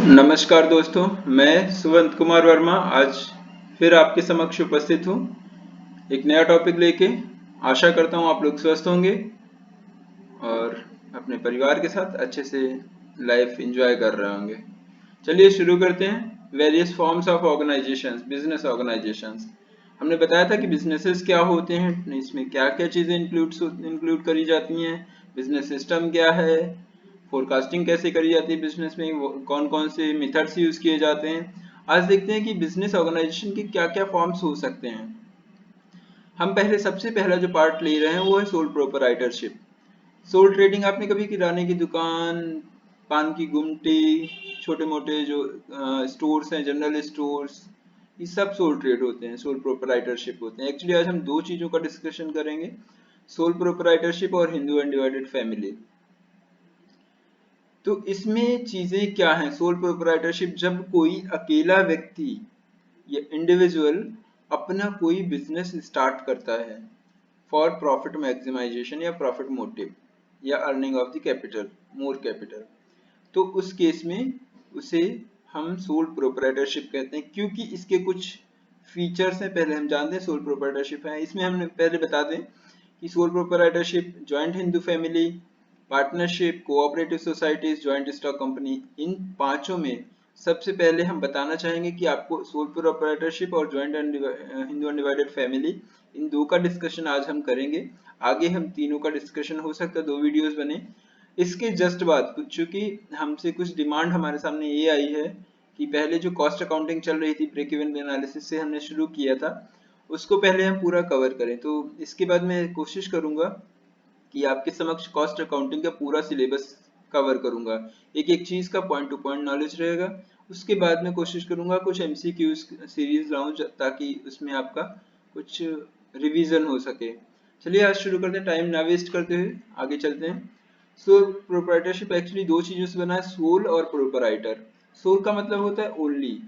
नमस्कार दोस्तों, मैं सुवंत कुमार वर्मा आज फिर आपके समक्ष उपस्थित हूँ एक नया टॉपिक लेके। आशा करता हूँ आप लोग स्वस्थ होंगे और अपने परिवार के साथ अच्छे से लाइफ एंजॉय कर रहे होंगे। चलिए शुरू करते हैं। Various forms of organisations, business organisations. हमने बताया था कि बिजनेसेस क्या होते हैं, इसमें क्या क्या चीज़ें इंक्लूड करी जाती हैं, बिजनेस सिस्टम क्या है, फोरकास्टिंग कैसे करी जाती है बिजनेस में, कौन कौन से मेथड्स यूज किए जाते हैं। आज देखते हैं कि बिजनेस ऑर्गेनाइजेशन के क्या क्या फॉर्म्स हो सकते हैं। हम पहले सबसे पहला जो पार्ट ले रहे हैं वो है सोल प्रोपराइटरशिप। सोल ट्रेडिंग, आपने कभी किराने की दुकान, पान की गुमटी, छोटे मोटे जो स्टोर्स हैं, जनरल स्टोर्स, ये सब सोल ट्रेड होते हैं, सोल प्रोपराइटरशिप होते हैं। एक्चुअली आज हम दो चीजों का डिस्कशन करेंगे, सोल प्रोपराइटरशिप और हिंदू अनडिवाइडेड फैमिली। तो इसमें चीजें क्या हैं? सोल प्रोपराइटरशिप, जब कोई अकेला व्यक्ति या इंडिविजुअल अपना कोई बिजनेस स्टार्ट करता है फॉर प्रॉफिट मैक्सिमाइजेशन या प्रॉफिट मोटिव या earning of the capital, more capital, तो उस केस में उसे हम सोल प्रोपराइटरशिप कहते हैं। क्योंकि इसके कुछ फीचर्स हैं, पहले हम जानते हैं सोल प्रोपराइटरशिप है। इसमें हम पहले बता दें कि sole proprietorship, joint Hindu family, partnership, cooperative societies, joint stock company, इन पांचों में सबसे पहले हम बताना चाहेंगे कि आपको सोल प्रोपराइटरशिप और जॉइंट हिंदू अनडिवाइडेड फैमिली, इन दो का डिस्कशन आज हम करेंगे। आगे हम तीनों का डिस्कशन हो सकता है, दो वीडियोस बने। इसके जस्ट बाद कुछ, चूंकि हमसे कुछ डिमांड हमारे सामने ये आई है कि पहले जो कॉस्ट अकाउंटिंग चल रही थी, ब्रेक इवन एनालिसिस से हमने शुरू किया था, उसको पहले हम पूरा कवर करें। तो इसके बाद मैं कोशिश करूंगा कि आपके समक्ष कॉस्ट अकाउंटिंग का पूरा सिलेबस कवर करूंगा, एक एक चीज का पॉइंट टू पॉइंट नॉलेज रहेगा। उसके बाद मैं कोशिश करूंगा कुछ एमसीक्यूज सीरीज लाऊं ताकि उसमें आपका कुछ रिवीजन हो सके। चलिए आज शुरू करते हैं, टाइम ना वेस्ट करते हुए आगे चलते हैं। सो प्रोपराइटरशिप एक्चुअली दो चीजों से बना है, सोल और प्रोपराइटर। सोल का मतलब होता है ओनली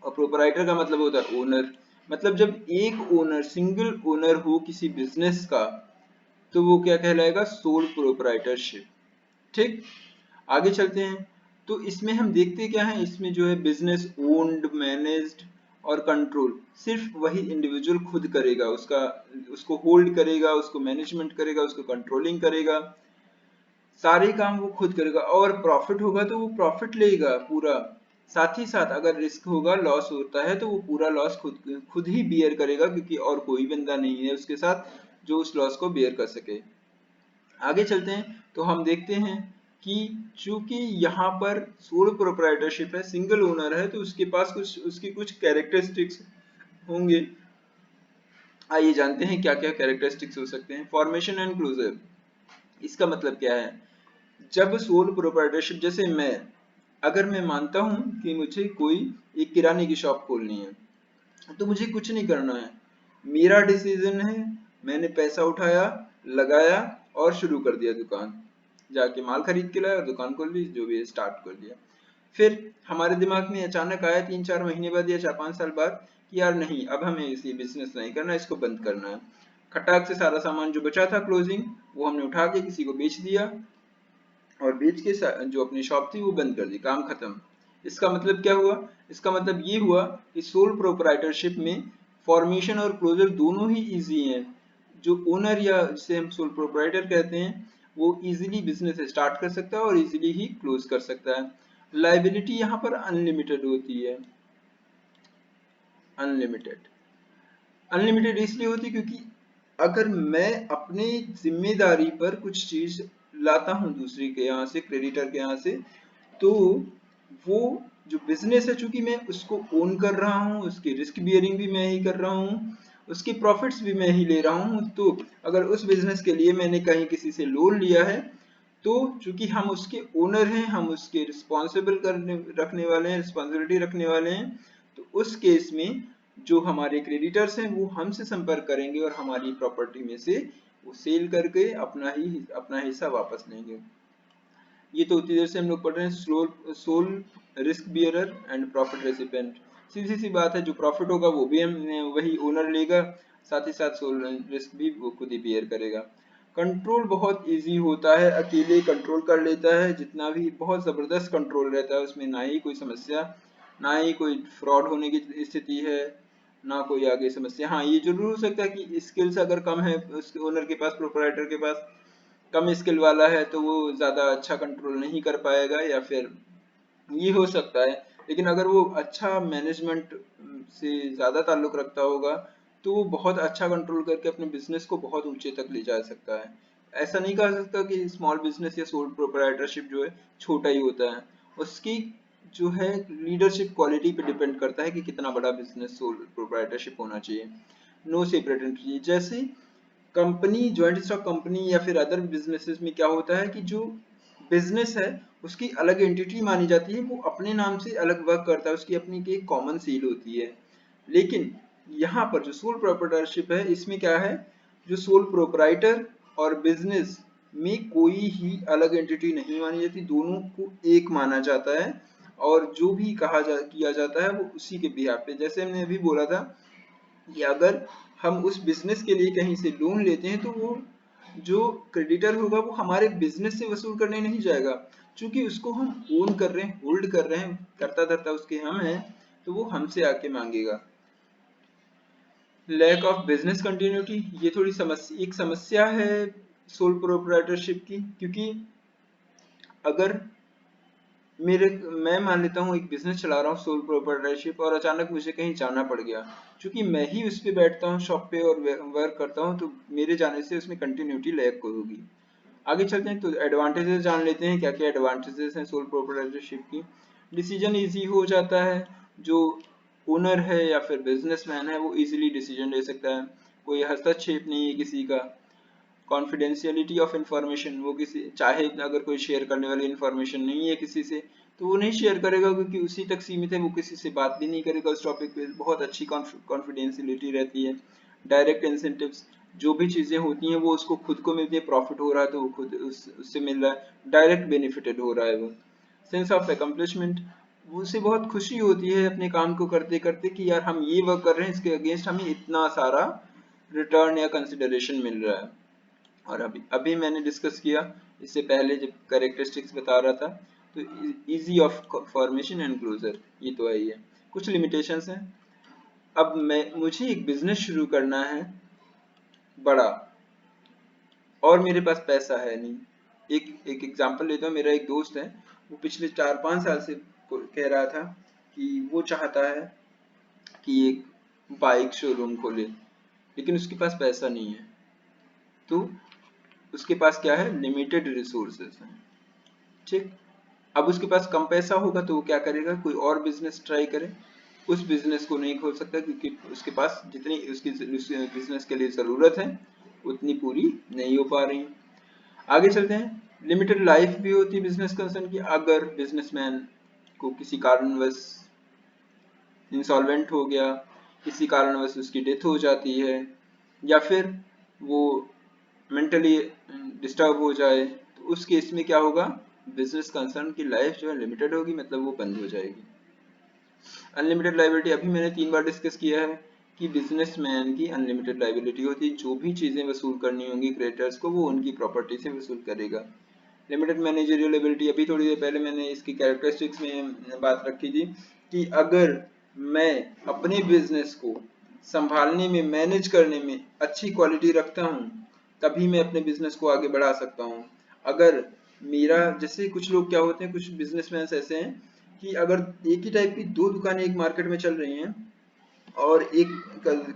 और प्रोपराइटर का मतलब होता है ओनर। मतलब जब एक ओनर, सिंगल ओनर हो किसी बिजनेस का, तो वो क्या कहलाएगा? Sole proprietorship. ठीक, आगे चलते हैं। तो इसमें हम देखते क्या है, इसमें जो है बिजनेस ओन्ड, मैनेज्ड और कंट्रोल सिर्फ वही इंडिविजुअल खुद करेगा, उसको होल्ड करेगा, उसको मैनेजमेंट करेगा, उसको कंट्रोलिंग करेगा, सारे काम वो खुद करेगा। और प्रॉफिट होगा तो वो प्रॉफिट लेगा पूरा। साथ ही साथ अगर रिस्क होगा, लॉस होता है, तो वो पूरा लॉस खुद खुद ही बियर करेगा, क्योंकि और कोई बंदा नहीं है उसके साथ जो उस लॉस को बियर कर सके। आगे चलते हैं तो हम देखते हैं कि चूंकि यहाँ पर सोल प्रोप्राइटरशिप है, सिंगल ओनर है, तो उसके पास कुछ, उसकी कुछ कैरेक्टरिस्टिक्स होंगे। आइए जानते हैं क्या क्या कैरेक्टरिस्टिक्स हो सकते हैं। फॉर्मेशन एंड क्लोजर, इसका मतलब क्या है? जब सोल प्रोप्राइटरशिप, जैसे मैं, अगर मैं मानता हूं कि मुझे कोई एक किराने की शॉप खोलनी है, तो मुझे कुछ नहीं करना है, मेरा डिसीजन है, मैंने पैसा उठाया, लगाया और शुरू कर दिया दुकान, जाके माल खरीद के लाया और दुकान खोल ली, जो भी स्टार्ट कर दिया। फिर हमारे दिमाग में अचानक आया 3-4 महीने बाद या 4-5 साल बाद कि यार नहीं, अब हमें इसी बिजनेस नहीं करना, इसको बंद करना है। खटाक से सारा सामान जो बचा था क्लोजिंग, वो हमने उठा के किसी को बेच दिया और बेच के जो अपनी शॉप थी वो बंद कर दी, काम खत्म। इसका मतलब क्या हुआ? इसका मतलब ये हुआ कि सोल प्रोप्राइटरशिप में फॉर्मेशन और क्लोजर दोनों ही इजी हैं। जो ओनर, या जिसे हम सोल प्रोप्राइटर कहते हैं, वो इजीली बिजनेस स्टार्ट कर सकता है और इजीली ही क्लोज कर सकता है। लाइबिलिटी यहाँ पर अनलिमिटेड होती है। अनलिमिटेड, अनलिमिटेड इसलिए होती है क्योंकि अगर मैं अपनी जिम्मेदारी पर कुछ चीज लाता हूं दूसरे के यहाँ से, क्रेडिटर के यहाँ से, तो वो जो बिजनेस है, चूंकि मैं उसको ओन कर रहा हूँ, उसकी रिस्क बियरिंग भी मैं ही कर रहा हूँ, उसके प्रॉफिट्स भी मैं ही ले रहा हूँ। तो अगर उस बिजनेस के लिए मैंने कहीं किसी से लोन लिया है, तो चूंकि हम उसके ओनर हैं, हम उसके रिस्पॉन्सिबल करने रखने वाले हैं, रिस्पॉन्सिबिलिटी रखने वाले हैं, तो उस केस में जो हमारे क्रेडिटर्स हैं वो हमसे संपर्क करेंगे और हमारी प्रॉपर्टी में से वो सेल करके अपना हिस्सा वापस लेंगे। ये तो उतनी देर से हम लोग पढ़ रहे हैं sole risk bearer and profit recipient. सीधी सी बात है, जो प्रॉफिट होगा वो भी हम वही ओनर लेगा, साथ ही साथ सोल रिस्क भी वो खुद ही बियर करेगा। कंट्रोल बहुत इजी होता है, अकेले कंट्रोल कर लेता है जितना भी, बहुत ज़बरदस्त कंट्रोल रहता है उसमें, ना ही कोई समस्या, ना ही कोई फ्रॉड होने की स्थिति है, ना कोई आगे समस्या। हाँ, ये जरूर हो सकता है कि स्किल्स अगर कम है उसके ओनर के पास, प्रोपराइटर के पास कम स्किल वाला है तो वो ज़्यादा अच्छा कंट्रोल नहीं कर पाएगा, या फिर ये हो सकता है। लेकिन अगर वो अच्छा मैनेजमेंट से ज़्यादा ताल्लुक़ रखता होगा तो वो बहुत अच्छा कंट्रोल करके अपने बिजनेस को बहुत ऊंचे तक ले जा सकता है। ऐसा नहीं कहा सकता कि स्मॉल बिजनेस या सोल प्रोप्राइटरशिप जो है छोटा ही होता है, उसकी जो है लीडरशिप क्वालिटी पे डिपेंड करता है कि कितना बड़ा बिजनेस सोल प्रोप्राइटरशिप होना चाहिए। नो सेपरेट एंटिटी, जैसे कंपनी, ज्वाइंट स्टॉक कंपनी या फिर अदर बिजनेसेस में क्या होता है कि जो बिजनेस है उसकी अलग एंटिटी मानी जाती है, वो अपने नाम से अलग वर्क करता है, उसकी अपनी की कॉमन सील होती है। लेकिन यहाँ पर जो सोल प्रोप्राइटरशिप है इसमें क्या है, जो सोल प्रोप्राइटर और बिजनेस में कोई ही अलग एंटिटी नहीं मानी जाती, दोनों को एक माना जाता है और जो भी किया जाता है वो उसी के बिहाफ पे। जैसे हमने अभी बोला था कि अगर हम उस बिजनेस के लिए कहीं से लोन लेते हैं तो वो जो क्रेडिटर होगा वो हमारे बिजनेस से वसूल करने नहीं जाएगा, क्योंकि उसको हम ओन कर रहे हैं, होल्ड कर रहे हैं, करता धरता उसके हम हैं, तो वो हमसे आके मांगेगा। लैक ऑफ बिजनेस कंटिन्यूटी, ये थोड़ी एक समस्या है सोल प्रोप्राइटरशिप की, क्योंकि अगर मैं मान लेता हूँ एक बिजनेस चला रहा हूँ सोल प्रोप्राइटरशिप, और अचानक मुझे कहीं जाना पड़ गया, क्योंकि मैं ही उस पे बैठता हूँ शॉप पे और वर्क करता हूँ, तो मेरे जाने से उसमें कंटिन्यूटी लैक होगी। आगे चलते हैं तो एडवांटेजेस जान लेते हैं, क्या क्या एडवांटेजेस हैं सोल प्रोप्राइटरशिप की। डिसीजन इजी हो जाता है, जो ओनर है या फिर बिजनेसमैन है वो इजीली डिसीजन ले सकता है, कोई हस्तक्षेप नहीं है किसी का। कॉन्फिडेंशियलिटी ऑफ इंफॉर्मेशन, वो किसी चाहे अगर कोई शेयर करने वाली इंफॉर्मेशन नहीं है किसी से तो वो नहीं शेयर करेगा, क्योंकि उसी तक सीमित है, वो किसी से बात भी नहीं करेगा उस टॉपिक पे, बहुत अच्छी कॉन्फिडेंशियलिटी रहती है। डायरेक्ट इंसेंटिव्स, जो भी चीजें होती हैं वो उसको खुद को मिलती है, प्रॉफिट हो रहा है तो वो खुद उससे मिल रहा है, डायरेक्ट बेनिफिटेड हो रहा है वो। सेंस ऑफ अकम्पलिशमेंट, वो उसे बहुत खुशी होती है अपने काम को करते करते कि यार हम ये वर्क कर रहे हैं, इसके अगेंस्ट हमें इतना सारा रिटर्न या कंसिडरेशन मिल रहा है। और अभी अभी मैंने डिस्कस किया इससे पहले जब कैरेक्टरिस्टिक्स बता रहा था, तो ease of formation and closure, ये तो है ही है। कुछ लिमिटेशंस हैं। अब मुझे एक बिजनेस शुरू करना है बड़ा, और मेरे पास पैसा है नहीं। एक एग्जांपल लेता हूँ, मेरा एक दोस्त है, वो पिछले 4-5 साल से कह रहा था कि वो चाहता है कि एक बाइक शोरूम खोले, लेकिन उसके पास पैसा नहीं है। तो उसके पास क्या है, लिमिटेड रिसोर्सेस हैं, ठीक। अब उसके पास कम पैसा होगा तो वो क्या करेगा, कोई और बिजनेस ट्राई करे। उस बिजनेस को नहीं खोल सकता क्योंकि उसके पास जितनी उसकी बिजनेस के लिए जरूरत है उतनी पूरी नहीं हो पा रही। आगे चलते हैं। लिमिटेड लाइफ भी होती है बिजनेस कंसर्न की, अगर बिजनेसमैन को किसी कारणवश इंसॉल्वेंट हो गया, किसी कारणवश उसकी डेथ हो जाती है, या फिर वो मेंटली डिस्टर्ब हो जाए, तो उस केस में क्या होगा, बिजनेस कंसर्न की लाइफ जो है लिमिटेड होगी, मतलब वो बंद हो जाएगी। अनलिमिटेड लाइबिलिटी, अभी मैंने 3 बार डिस्कस किया है कि बिजनेसमैन की अनलिमिटेड लाइबिलिटी होती है, जो भी चीजें वसूल करनी होंगी क्रेडिटर्स को वो उनकी प्रॉपर्टी से वसूल करेगा। लिमिटेड मैनेजरियल एबिलिटी, अभी थोड़ी देर पहले मैंने इसकी कैरेक्टरिस्टिक्स में बात रखी थी कि अगर मैं अपने बिजनेस को संभालने में, मैनेज करने में अच्छी क्वालिटी रखता हूँ तभी मैं अपने बिजनेस को आगे बढ़ा सकता हूँ। अगर मेरा, जैसे कुछ लोग क्या होते हैं, कुछ बिजनेसमैन ऐसे हैं कि अगर एक ही टाइप की 2 दुकानें एक मार्केट में चल रही हैं और एक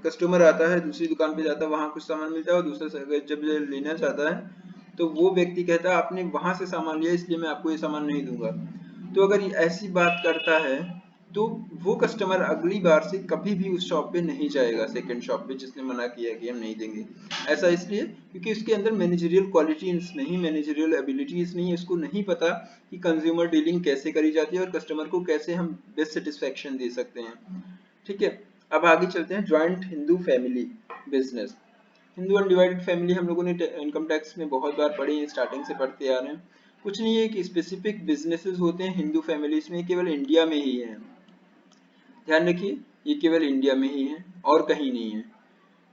कस्टमर आता है दूसरी दुकान पे जाता है, वहां कुछ सामान मिलता है, और दूसरा जब लेना चाहता है तो वो व्यक्ति कहता है आपने वहां से सामान लिया इसलिए मैं आपको ये सामान नहीं दूंगा। तो अगर ये ऐसी बात करता है तो वो कस्टमर अगली बार से कभी भी उस शॉप पे नहीं जाएगा, सेकंड शॉप पे जिसने मना किया कि हम नहीं देंगे। ऐसा इसलिए क्योंकि उसके अंदर मैनेजरियल क्वालिटीज नहीं, मैनेजरियल एबिलिटीज नहीं है, उसको नहीं पता कि कंज्यूमर डीलिंग कैसे करी जाती है और कस्टमर को कैसे हम बेस्ट सेटिस्फेक्शन दे सकते हैं, ठीक है। अब आगे चलते हैं, joint Hindu family business. Hindu undivided family हम लोगों ने इनकम टैक्स में बहुत बार पढ़ी है, स्टार्टिंग से पढ़ते आ रहे हैं। कुछ नहीं है कि स्पेसिफिक बिजनेसेस होते हैं हिंदू फैमिलीज में, केवल इंडिया में ही है, ध्यान रखिए ये केवल इंडिया में ही है और कहीं नहीं है।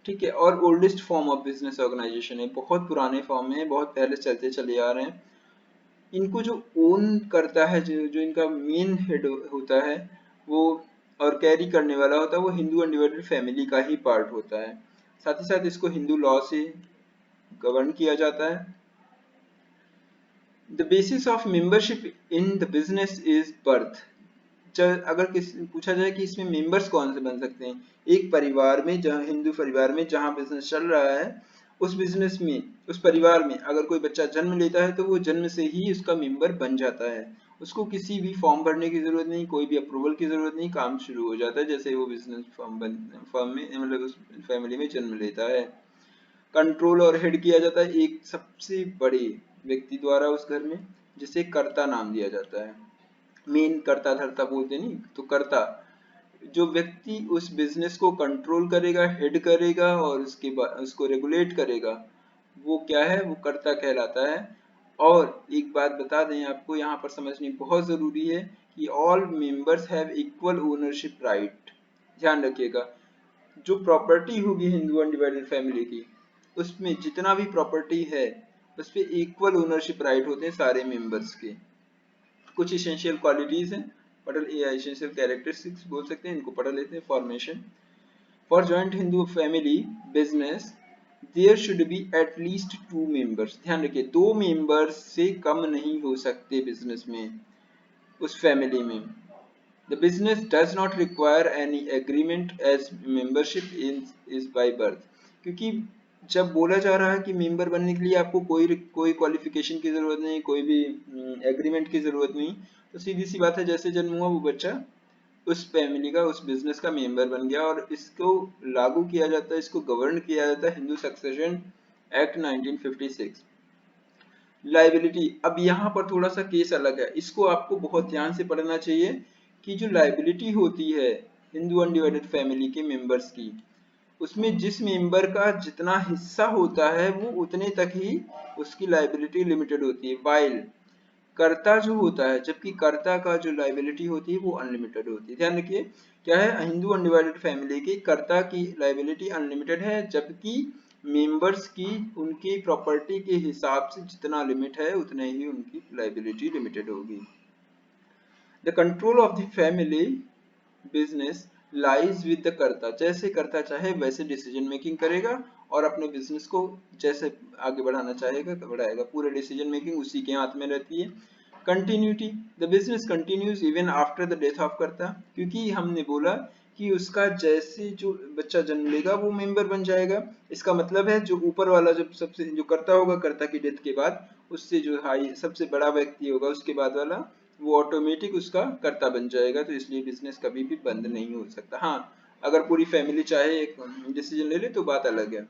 ठीक है। और oldest form of business organisation है, बहुत पुराने फॉर्म में, बहुत पहले चलते चले आ रहे हैं। इनको जो ओन करता है, जो इनका मेन हेड होता है वो, और कैरी करने वाला होता है वो हिंदू अनडिवाइडेड फैमिली का ही पार्ट होता है। साथ ही साथ इसको हिंदू लॉ से गवर्न किया जाता है। The basis of membership in the business is birth. अगर पूछा जाए कि इसमें मेंबर्स कौन से बन सकते हैं, एक परिवार में, जहाँ हिंदू परिवार में जहाँ बिजनेस चल रहा है, उस बिजनेस में, उस परिवार में अगर कोई बच्चा जन्म लेता है तो वो जन्म से ही उसका मेंबर बन जाता है। उसको किसी भी फॉर्म भरने की जरूरत नहीं, कोई भी अप्रूवल की जरूरत नहीं, काम शुरू हो जाता है जैसे वो बिजनेस फॉर्म में, मतलब उस फैमिली में जन्म लेता है। कंट्रोल और हेड किया जाता है एक सबसे बड़े व्यक्ति द्वारा उस घर में, जिसे कर्ता नाम दिया जाता है। मेन कर्ता धर्ता बोलते नहीं, तो कर्ता जो व्यक्ति उस बिजनेस को कंट्रोल करेगा, हेड करेगा और उसके बाद उसको रेगुलेट करेगा, वो क्या है, वो कर्ता कहलाता है। और एक बात बता दें आपको, यहाँ पर समझनी बहुत जरूरी है कि all members have equal ownership right. ध्यान रखिएगा, जो प्रॉपर्टी होगी हिंदू अनडिवाइडेड फैमिली की, उसमें जितना भी प्रॉपर्टी है उस पे इक्वल ओनरशिप राइट होते हैं सारे मेंबर्स के। कुछ इसेंशियल क्वालिटीज हैं, पढ़ या इसेंशियल कैरेक्टरिस्टिक्स बोल सकते हैं, इनको पढ़ लेते हैं। Formation for joint Hindu family business there should be at least 2 members. ध्यान रखिए, 2 मेंबर्स से कम नहीं हो सकते बिजनेस में, उस फैमिली में। The business does not require any agreement as membership is by birth. क्योंकि जब बोला जा रहा है कि मेंबर बनने के लिए आपको कोई क्वालिफिकेशन की जरूरत नहीं, कोई भी एग्रीमेंट की जरूरत नहीं, तो सीधी सी बात है, जैसे जन्म हुआ वो बच्चा उस फैमिली का, उस बिजनेस का मेंबर बन गया। और इसको लागू किया जाता है, इसको गवर्न किया जाता है हिंदू सक्सेशन एक्ट 1956। लाइबिलिटी, अब यहाँ पर थोड़ा सा केस अलग है, इसको आपको बहुत ध्यान से पढ़ना चाहिए कि जो लाइबिलिटी होती है हिंदू अनडिवाइडेड फैमिली के मेंबर्स की, उसमें जिस मेंबर का जितना हिस्सा होता है वो उतने तक ही उसकी लाइबिलिटी लिमिटेड होती है, वाइल कर्ता जो होता है, जबकि कर्ता का जो लाइबिलिटी होती है वो अनलिमिटेड होती है। ध्यान रखिए, क्या है, हिंदू अनडिवाइडेड फैमिली की कर्ता की लाइबिलिटी अनलिमिटेड है, जबकि मेंबर्स की उनकी प्रॉपर्टी के हिसाब से जितना लिमिट है उतने ही उनकी लाइबिलिटी लिमिटेड होगी। The control of the family business lies with the कर्ता। जैसे कर्ता चाहे वैसे डिसीजन मेकिंग करेगा और अपने बिजनेस को जैसे आगे बढ़ाना चाहेगा बढ़ाएगा, पूरे डिसीजन मेकिंग उसी के हाथ में रहती है। Continuity, the business continues even after the death of कर्ता। क्योंकि हमने बोला कि उसका जैसे जो बच्चा जन्म लेगा वो मेंबर बन जाएगा, इसका मतलब है जो ऊपर वाला जब सबसे जो कर्ता होगा, कर्ता की डेथ के बाद उससे जो हाई सबसे बड़ा व्यक्ति होगा उसके बाद वाला, वो ऑटोमेटिक उसका कर्ता बन जाएगा। तो इसलिए बिजनेस कभी भी बंद नहीं हो सकता। हाँ, अगर पूरी फैमिली चाहे एक डिसीजन ले ले तो बात अलग है।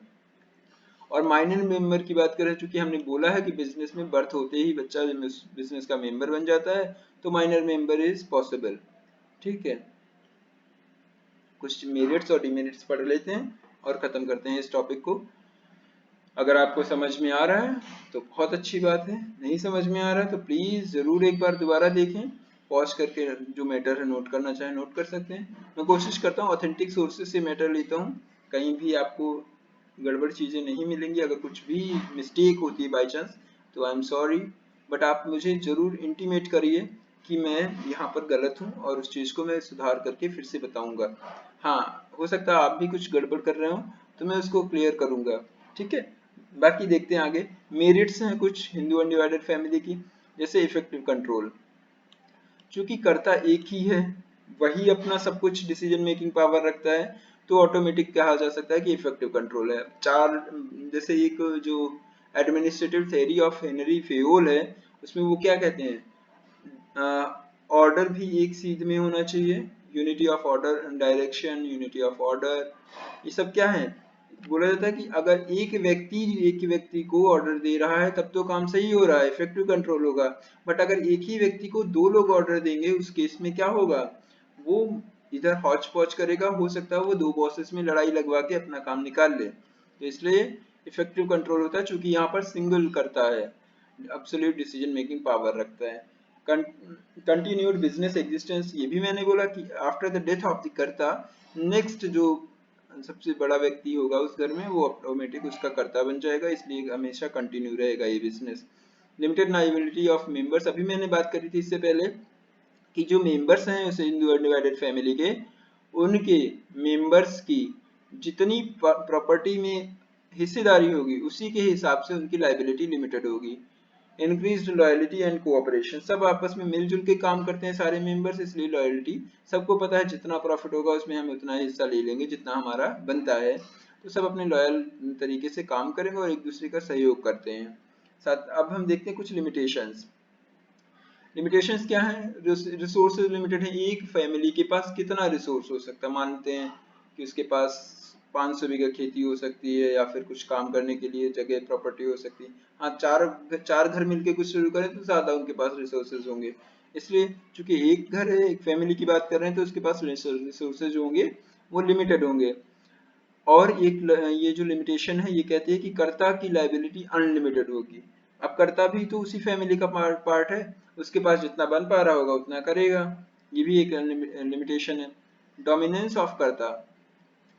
और माइनर मेंबर की बात करें, चूंकि हमने बोला है कि बिजनेस में बर्थ होते ही बच्चा बिजनेस का मेंबर बन जाता है, तो माइनर मेंबर इज पॉसिबल। ठीक है, कुछ मेरिट्स और डिमेरिट्स पढ़ लेते हैं और खत्म करते हैं इस टॉपिक को। अगर आपको समझ में आ रहा है तो बहुत अच्छी बात है, नहीं समझ में आ रहा है तो प्लीज जरूर एक बार दोबारा देखें, पॉज करके जो मैटर है नोट करना चाहे नोट कर सकते हैं। मैं कोशिश करता हूँ ऑथेंटिक सोर्सेज से मैटर लेता हूँ, कहीं भी आपको गड़बड़ चीजें नहीं मिलेंगी। अगर कुछ भी मिस्टेक होती है बाई चांस तो आई एम सॉरी, बट आप मुझे जरूर इंटीमेट करिए कि मैं यहाँ पर गलत हूँ और उस चीज को मैं सुधार करके फिर से बताऊंगा। हाँ, हो सकता है आप भी कुछ गड़बड़ कर रहे हो तो मैं उसको क्लियर करूंगा। ठीक है, बाकी देखते हैं आगे। मेरिट्स हैं कुछ हिंदू अनडिवाइडेड फैमिली की, जैसे इफेक्टिव कंट्रोल। चूंकि कर्ता एक ही है, वही अपना सब कुछ डिसीजन मेकिंग पावर रखता है, तो ऑटोमेटिक कहा जा सकता है कि इफेक्टिव कंट्रोल है। चार, जैसे एक जो administrative theory of Henry Fayol है, उसमें वो क्या कहते हैं, ऑर्डर भी एक सीध में होना चाहिए, unity of order, direction, unity of order, ये सब क्या है, बोला जाता है कि अगर एक व्यक्ति को ऑर्डर दे रहा है तब तो काम सही हो रहा है, इफेक्टिव कंट्रोल होगा। बट अगर एक ही व्यक्ति को 2 लोग ऑर्डर देंगे, उस केस में क्या होगा, वो इधर हौच पौच करेगा, हो सकता है वो 2 बॉसेस में लड़ाई लगवा के अपना काम निकाल ले। तो इसलिए इफेक्टिव कंट्रोल होता है, चूंकि यहाँ पर सिंगल करता है, एब्सोल्यूट डिसीजन मेकिंग पावर रखता है। कंटिन्यूड बिजनेस एग्जिस्टेंस, ये भी मैंने बोला कि after the death of the कर्ता, नेक्स्ट जो सबसे बड़ा व्यक्ति होगा उस घर में, वो ऑटोमेटिक उसका कर्ता बन जाएगा, इसलिए हमेशा कंटिन्यू रहेगा ये business. Limited liability of members, अभी मैंने बात करी थी इससे पहले कि जो मेंबर्स हैं उस हिंदू अनडिवाइडेड फैमिली के, उनके मेंबर्स की जितनी प्रॉपर्टी में हिस्सेदारी होगी उसी के हिसाब से उनकी लायबिलिटी लिमिटेड होगी। इंक्रीज्ड लॉयल्टी एंड कोऑपरेशन, सब आपस में मिलजुल के काम करते हैं सारे मेंबर्स, इसलिए लॉयल्टी, सबको पता है जितना प्रॉफिट होगा उसमें हम उतना हिस्सा ले लेंगे जितना हमारा बनता है, तो सब अपने लॉयल तरीके से काम करेंगे और एक दूसरे का सहयोग करते हैं साथ। अब हम देखते हैं कुछ लिमिटेशंस। लिमिटेशंस क्या है? रिसोर्सेज लिमिटेड है, एक फैमिली के पास कितना रिसोर्स हो सकता है, मानते हैं कि उसके पास 500 बीघा खेती हो सकती है या फिर कुछ काम करने के लिए जगह प्रॉपर्टी हो सकती है। हाँ, चार घर मिलके कुछ शुरू करें तो ज्यादा उनके पास रिसोर्सेज होंगे, इसलिए चूंकि एक घर है, एक फैमिली की बात कर रहे हैं, तो उसके पास रिसोर्सेज होंगे, वो लिमिटेड होंगे। और एक ये जो लिमिटेशन है ये कहती है कि कर्ता की लायबिलिटी अनलिमिटेड होगी। अब कर्ता भी तो उसी फैमिली का पार्ट है, उसके पास जितना बन पा रहा होगा उतना करेगा, ये भी एक लिमिटेशन है। डोमिनेंस ऑफ कर्ता,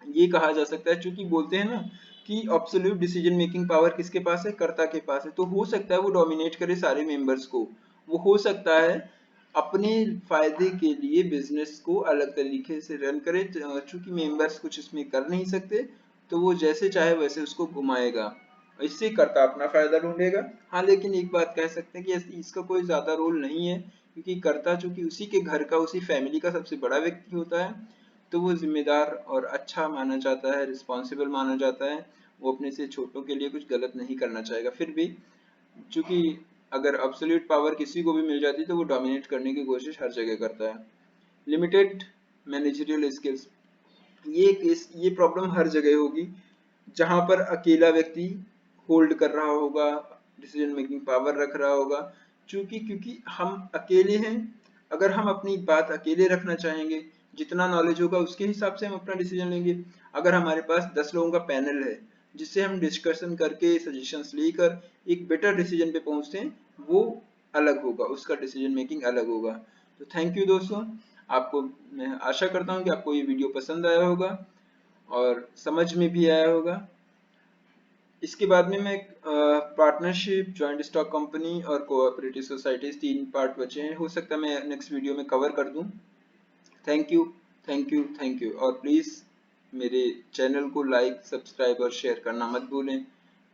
ये कहा जा सकता है, चूंकि बोलते हैं ना कि एब्सोल्यूट डिसीजन मेकिंग पावर किसके पास है? कर्ता के पास है, तो हो सकता है वो डोमिनेट करे सारे मेंबर्स को, वो हो सकता है अपने फायदे के लिए बिजनेस को अलग तरीके से रन करे, चूंकि मेंबर्स कुछ इसमें कर नहीं सकते, तो वो जैसे चाहे वैसे उसको घुमाएगा, इससे कर्ता अपना फायदा ढूंढेगा। हाँ, लेकिन एक बात कह सकते हैं कि इसका कोई ज्यादा रोल नहीं है, क्योंकि कर्ता चूंकि उसी के घर का, उसी फैमिली का सबसे बड़ा व्यक्ति होता है, तो वो जिम्मेदार और अच्छा माना जाता है, रिस्पॉन्सिबल माना जाता है, वो अपने से छोटों के लिए कुछ गलत नहीं करना चाहेगा। फिर भी चूंकि अगर अब्सोल्यूट पावर किसी को भी मिल जाती है तो वो डोमिनेट करने की कोशिश हर जगह करता है। लिमिटेड मैनेजरियल स्किल्स, ये प्रॉब्लम हर जगह होगी जहां पर अकेला व्यक्ति होल्ड कर रहा होगा, डिसीजन मेकिंग पावर रख रहा होगा, क्योंकि हम अकेले हैं, अगर हम अपनी बात अकेले रखना चाहेंगे, जितना नॉलेज होगा उसके हिसाब से हम अपना डिसीजन लेंगे। अगर हमारे पास 10 लोगों का पैनल है जिससे हम डिस्कशन करके सजेशंस लेकर एक बेटर डिसीजन पे पहुंचते हैं, वो अलग होगा, उसका डिसीजन मेकिंग अलग होगा। तो थैंक यू दोस्तों, आपको, मैं आशा करता हूँ कि आपको ये वीडियो पसंद आया होगा और समझ में भी आया होगा। इसके बाद में मैं पार्टनरशिप, जॉइंट स्टॉक कंपनी और कोऑपरेटिव सोसाइटीज, 3 पार्ट बचे हैं, हो सकता है मैं नेक्स्ट वीडियो में कवर कर दूं। Thank you, thank you, thank you, और प्लीज़ मेरे चैनल को लाइक, सब्सक्राइब और शेयर करना मत भूलें।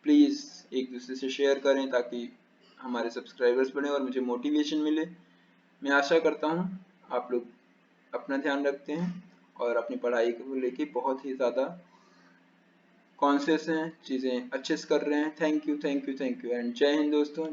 प्लीज़ एक दूसरे से शेयर करें ताकि हमारे सब्सक्राइबर्स बढ़ें और मुझे मोटिवेशन मिले। मैं आशा करता हूँ आप लोग अपना ध्यान रखते हैं और अपनी पढ़ाई को लेके बहुत ही ज़्यादा कॉन्शियस हैं, चीज़ें अच्छे से कर रहे हैं। Thank you, thank you, thank you, and जय हिंद दोस्तों।